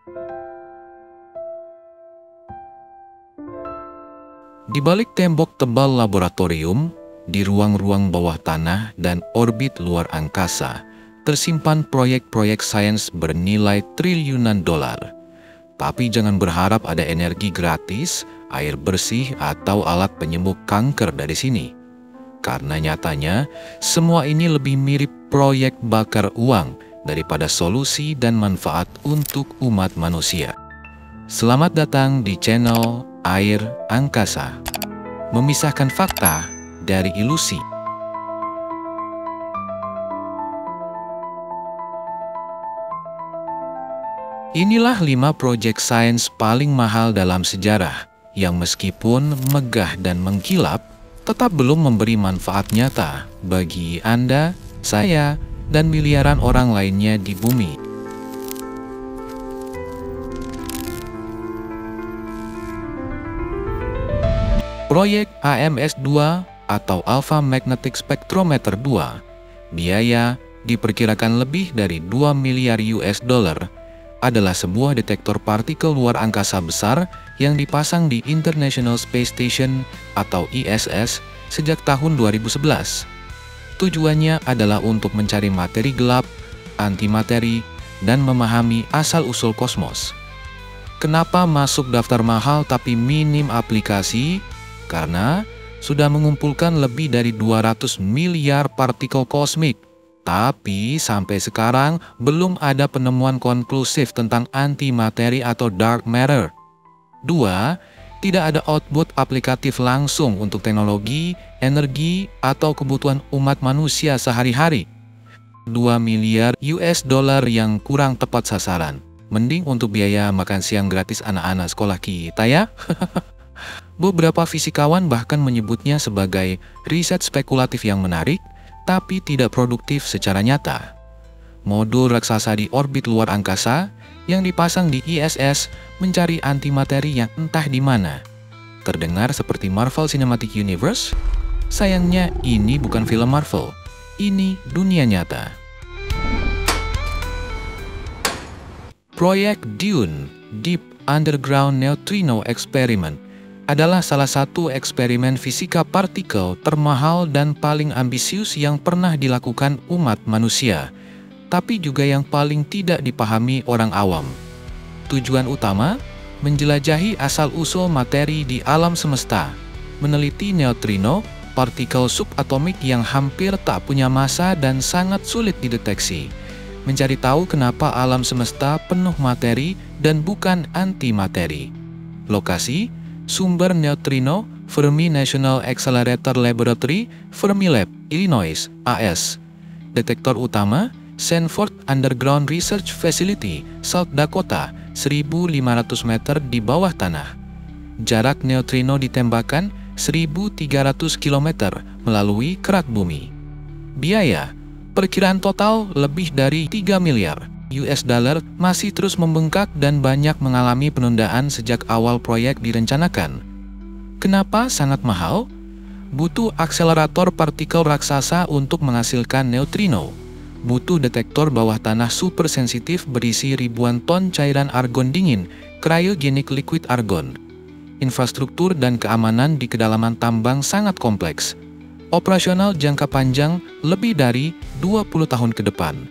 Di balik tembok tebal laboratorium, di ruang-ruang bawah tanah dan orbit luar angkasa, tersimpan proyek-proyek sains bernilai triliunan dolar. Tapi jangan berharap ada energi gratis, air bersih, atau alat penyembuh kanker dari sini. Karena nyatanya, semua ini lebih mirip proyek bakar uang daripada solusi dan manfaat untuk umat manusia. Selamat datang di channel Air Angkasa, memisahkan fakta dari ilusi. Inilah 5 proyek sains paling mahal dalam sejarah, yang meskipun megah dan mengkilap, tetap belum memberi manfaat nyata bagi Anda, saya, dan miliaran orang lainnya di bumi. Proyek AMS-2 atau Alpha Magnetic Spectrometer 2, biaya diperkirakan lebih dari 2 miliar US dollar, adalah sebuah detektor partikel luar angkasa besar yang dipasang di International Space Station atau ISS sejak tahun 2011. Tujuannya adalah untuk mencari materi gelap, antimateri, dan memahami asal-usul kosmos. Kenapa masuk daftar mahal tapi minim aplikasi? Karena sudah mengumpulkan lebih dari 200 miliar partikel kosmik. Tapi sampai sekarang belum ada penemuan konklusif tentang antimateri atau dark matter. 2. Tidak ada output aplikatif langsung untuk teknologi, energi, atau kebutuhan umat manusia sehari-hari. 2 miliar US dollar yang kurang tepat sasaran. Mending untuk biaya makan siang gratis anak-anak sekolah kita ya. Beberapa fisikawan bahkan menyebutnya sebagai riset spekulatif yang menarik, tapi tidak produktif secara nyata. Modul raksasa di orbit luar angkasa yang dipasang di ISS mencari antimateri yang entah di mana. Terdengar seperti Marvel Cinematic Universe? Sayangnya ini bukan film Marvel, ini dunia nyata. Proyek DUNE, Deep Underground Neutrino Experiment, adalah salah satu eksperimen fisika partikel termahal dan paling ambisius yang pernah dilakukan umat manusia, tapi juga yang paling tidak dipahami orang awam. Tujuan utama, menjelajahi asal-usul materi di alam semesta, meneliti neutrino, partikel subatomik yang hampir tak punya massa dan sangat sulit dideteksi, mencari tahu kenapa alam semesta penuh materi dan bukan antimateri. Lokasi, sumber neutrino, Fermi National Accelerator Laboratory, Fermilab, Illinois, AS. Detektor utama, Sanford Underground Research Facility, South Dakota, 1.500 meter di bawah tanah. Jarak neutrino ditembakkan 1.300 km melalui kerak bumi. Biaya, perkiraan total lebih dari 3 miliar US dollar, masih terus membengkak dan banyak mengalami penundaan sejak awal proyek direncanakan. Kenapa sangat mahal? Butuh akselerator partikel raksasa untuk menghasilkan neutrino. Butuh detektor bawah tanah super sensitif berisi ribuan ton cairan argon dingin, cryogenic liquid argon. Infrastruktur dan keamanan di kedalaman tambang sangat kompleks. Operasional jangka panjang lebih dari 20 tahun ke depan.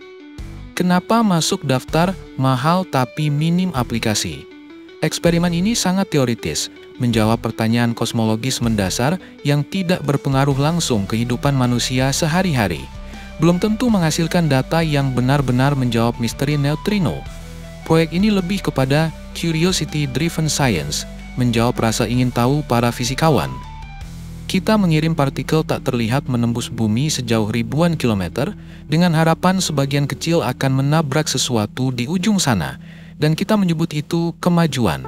Kenapa masuk daftar mahal tapi minim aplikasi? Eksperimen ini sangat teoritis, menjawab pertanyaan kosmologis mendasar yang tidak berpengaruh langsung kehidupan manusia sehari-hari. Belum tentu menghasilkan data yang benar-benar menjawab misteri neutrino. Proyek ini lebih kepada curiosity-driven science, menjawab rasa ingin tahu para fisikawan. Kita mengirim partikel tak terlihat menembus bumi sejauh ribuan kilometer dengan harapan sebagian kecil akan menabrak sesuatu di ujung sana, dan kita menyebut itu kemajuan.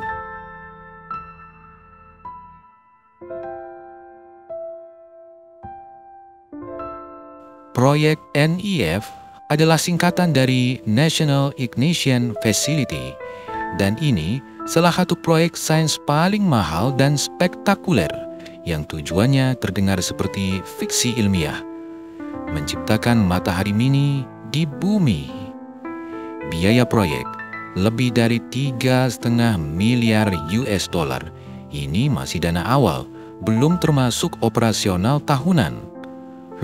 Proyek NEF adalah singkatan dari National Ignition Facility, dan ini salah satu proyek sains paling mahal dan spektakuler yang tujuannya terdengar seperti fiksi ilmiah, menciptakan matahari mini di bumi. Biaya proyek lebih dari 3,5 miliar US dollar. Ini masih dana awal, belum termasuk operasional tahunan.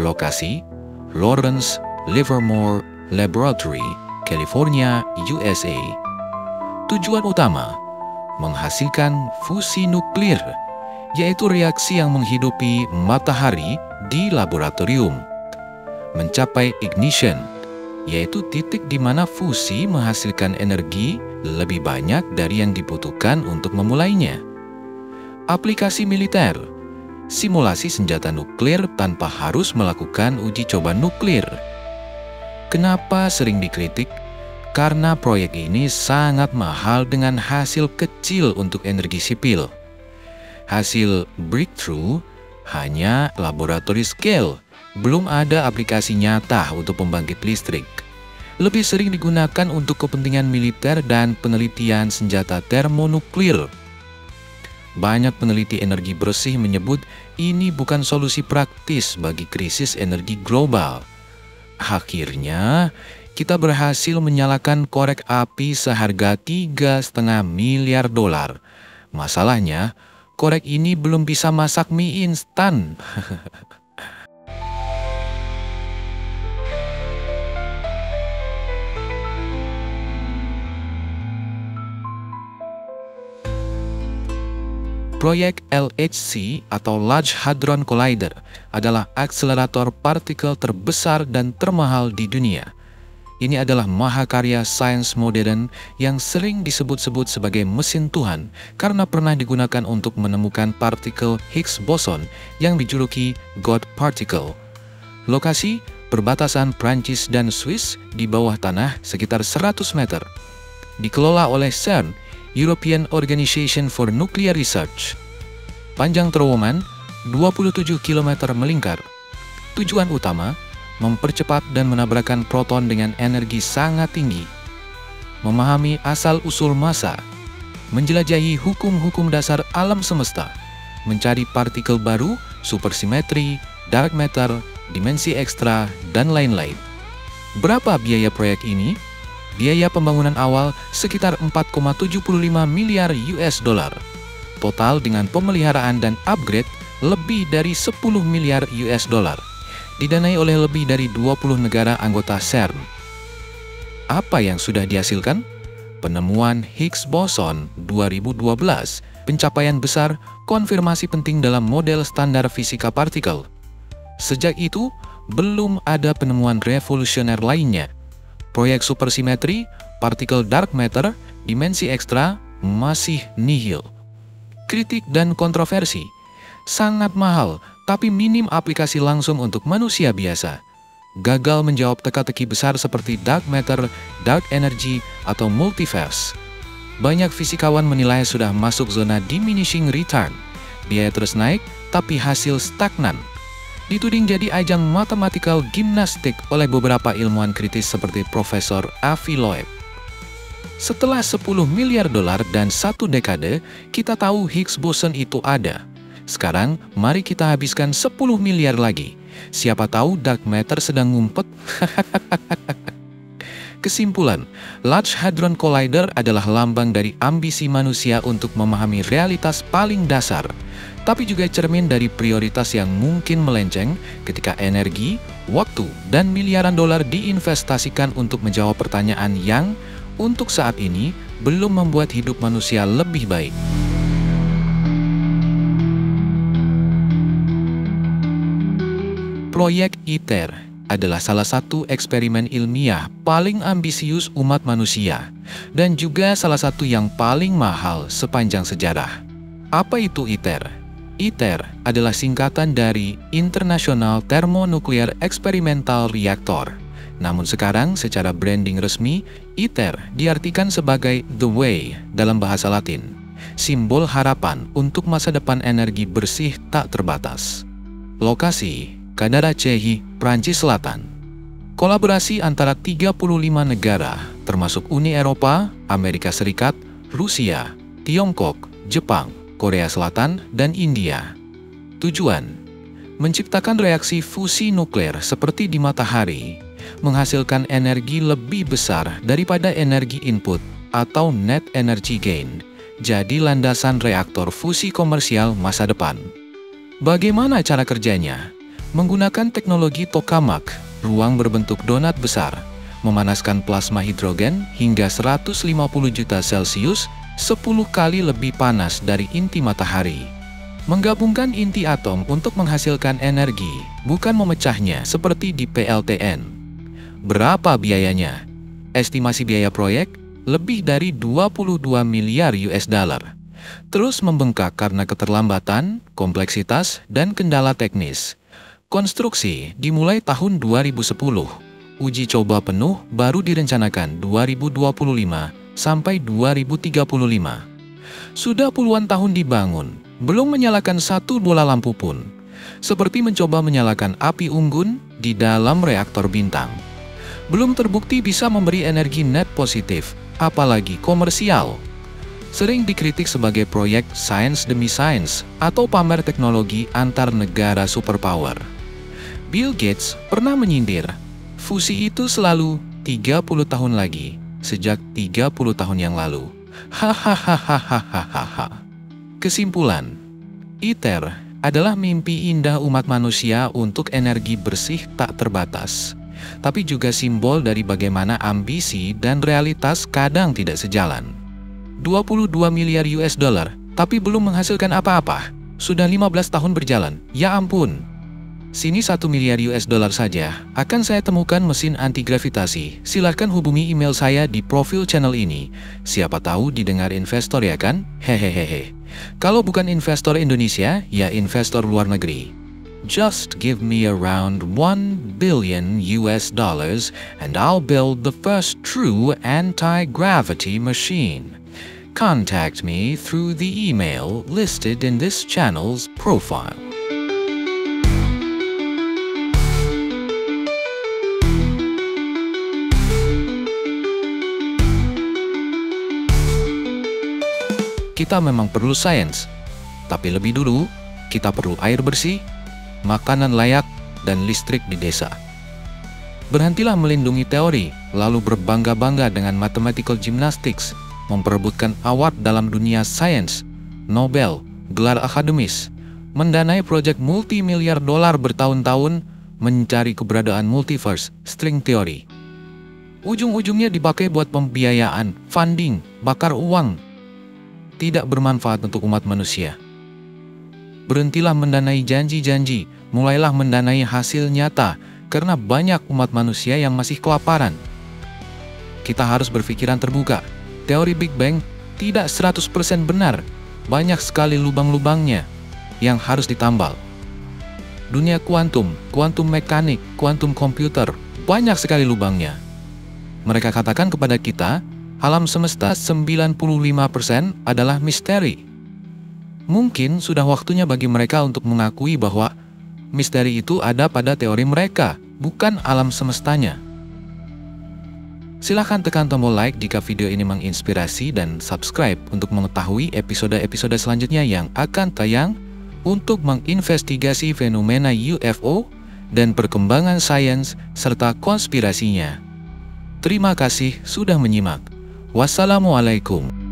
Lokasi: Lawrence Livermore Laboratory, California, USA. Tujuan utama: menghasilkan fusi nuklir, yaitu reaksi yang menghidupi matahari di laboratorium. Mencapai ignition, yaitu titik di mana fusi menghasilkan energi lebih banyak dari yang dibutuhkan untuk memulainya. Aplikasi militer: simulasi senjata nuklir tanpa harus melakukan uji coba nuklir. Kenapa sering dikritik? Karena proyek ini sangat mahal dengan hasil kecil untuk energi sipil. Hasil breakthrough hanya laboratory scale, belum ada aplikasi nyata untuk pembangkit listrik. Lebih sering digunakan untuk kepentingan militer dan penelitian senjata termonuklir. Banyak peneliti energi bersih menyebut ini bukan solusi praktis bagi krisis energi global. Akhirnya, kita berhasil menyalakan korek api seharga 3,5 miliar dolar. Masalahnya, korek ini belum bisa masak mie instan. Proyek LHC atau Large Hadron Collider adalah akselerator partikel terbesar dan termahal di dunia. Ini adalah mahakarya sains modern yang sering disebut-sebut sebagai mesin Tuhan karena pernah digunakan untuk menemukan partikel Higgs boson yang dijuluki God Particle. Lokasi: perbatasan Prancis dan Swiss di bawah tanah sekitar 100 meter. Dikelola oleh CERN, European Organization for Nuclear Research. Panjang terowongan 27 km melingkar. Tujuan utama: mempercepat dan menabrakkan proton dengan energi sangat tinggi. Memahami asal-usul massa, menjelajahi hukum-hukum dasar alam semesta, mencari partikel baru, supersimetri, dark matter, dimensi ekstra, dan lain-lain. Berapa biaya proyek ini? Biaya pembangunan awal sekitar 4,75 miliar US dollar. Total dengan pemeliharaan dan upgrade lebih dari 10 miliar US dollar. Didanai oleh lebih dari 20 negara anggota CERN. Apa yang sudah dihasilkan? Penemuan Higgs boson 2012, pencapaian besar, konfirmasi penting dalam model standar fisika partikel. Sejak itu, belum ada penemuan revolusioner lainnya. Proyek supersimetri, partikel dark matter, dimensi ekstra, masih nihil. Kritik dan kontroversi: sangat mahal, tapi minim aplikasi langsung untuk manusia biasa. Gagal menjawab teka-teki besar seperti dark matter, dark energy, atau multiverse. Banyak fisikawan menilai sudah masuk zona diminishing return. Biaya terus naik, tapi hasil stagnan. Dituding jadi ajang mathematical gymnastik oleh beberapa ilmuwan kritis seperti Profesor Avi Loeb. Setelah 10 miliar dolar dan 1 dekade, kita tahu Higgs boson itu ada. Sekarang, mari kita habiskan 10 miliar lagi. Siapa tahu dark matter sedang ngumpet? Kesimpulan, Large Hadron Collider adalah lambang dari ambisi manusia untuk memahami realitas paling dasar, tapi juga cermin dari prioritas yang mungkin melenceng ketika energi, waktu, dan miliaran dolar diinvestasikan untuk menjawab pertanyaan yang, untuk saat ini, belum membuat hidup manusia lebih baik. Proyek ITER adalah salah satu eksperimen ilmiah paling ambisius umat manusia dan juga salah satu yang paling mahal sepanjang sejarah. Apa itu ITER? ITER adalah singkatan dari International Thermonuclear Experimental Reactor. Namun sekarang secara branding resmi, ITER diartikan sebagai The Way dalam bahasa Latin, simbol harapan untuk masa depan energi bersih tak terbatas. Lokasi: Cadarache Cey, Prancis Selatan. Kolaborasi antara 35 negara, termasuk Uni Eropa, Amerika Serikat, Rusia, Tiongkok, Jepang, Korea Selatan, dan India. Tujuan: menciptakan reaksi fusi nuklir seperti di matahari, menghasilkan energi lebih besar daripada energi input, atau Net Energy Gain, jadi landasan reaktor fusi komersial masa depan. Bagaimana cara kerjanya? Menggunakan teknologi tokamak, ruang berbentuk donat besar, memanaskan plasma hidrogen hingga 150 juta Celcius, 10 kali lebih panas dari inti matahari. Menggabungkan inti atom untuk menghasilkan energi, bukan memecahnya seperti di PLTN. Berapa biayanya? Estimasi biaya proyek lebih dari 22 miliar US dollar. Terus membengkak karena keterlambatan, kompleksitas, dan kendala teknis. Konstruksi dimulai tahun 2010. Uji coba penuh baru direncanakan 2025 sampai 2035. Sudah puluhan tahun dibangun, belum menyalakan satu bola lampu pun. Seperti mencoba menyalakan api unggun di dalam reaktor bintang. Belum terbukti bisa memberi energi net positif, apalagi komersial. Sering dikritik sebagai proyek sains demi sains atau pamer teknologi antar negara superpower. Bill Gates pernah menyindir, fusi itu selalu 30 tahun lagi, sejak 30 tahun yang lalu. Hahaha. Kesimpulan, ITER adalah mimpi indah umat manusia untuk energi bersih tak terbatas. Tapi juga simbol dari bagaimana ambisi dan realitas kadang tidak sejalan. 22 miliar US dollar, tapi belum menghasilkan apa-apa. Sudah 15 tahun berjalan, ya ampun. Sini 1 miliar US dollar saja, akan saya temukan mesin anti-gravitasi. Silahkan hubungi email saya di profil channel ini. Siapa tahu didengar investor ya kan? Hehehehe. Kalau bukan investor Indonesia, ya investor luar negeri. Just give me around 1 billion US dollars and I'll build the first true anti-gravity machine. Contact me through the email listed in this channel's profile. Kita memang perlu sains, tapi lebih dulu kita perlu air bersih, makanan layak, dan listrik di desa. Berhentilah melindungi teori, lalu berbangga-bangga dengan mathematical gymnastics, memperebutkan award dalam dunia sains, Nobel, gelar akademis, mendanai proyek multi-miliar dolar bertahun-tahun, mencari keberadaan multiverse, string theory. Ujung-ujungnya dipakai buat pembiayaan, funding, bakar uang. Tidak bermanfaat untuk umat manusia. Berhentilah mendanai janji-janji, mulailah mendanai hasil nyata, karena banyak umat manusia yang masih kelaparan. Kita harus berpikiran terbuka. Teori Big Bang tidak 100% benar, banyak sekali lubang-lubangnya yang harus ditambal. Dunia kuantum, kuantum mekanik, kuantum komputer, banyak sekali lubangnya. Mereka katakan kepada kita, alam semesta 95% adalah misteri. Mungkin sudah waktunya bagi mereka untuk mengakui bahwa misteri itu ada pada teori mereka, bukan alam semestanya. Silahkan tekan tombol like jika video ini menginspirasi dan subscribe untuk mengetahui episode-episode selanjutnya yang akan tayang untuk menginvestigasi fenomena UFO dan perkembangan sains serta konspirasinya. Terima kasih sudah menyimak. Wassalamualaikum.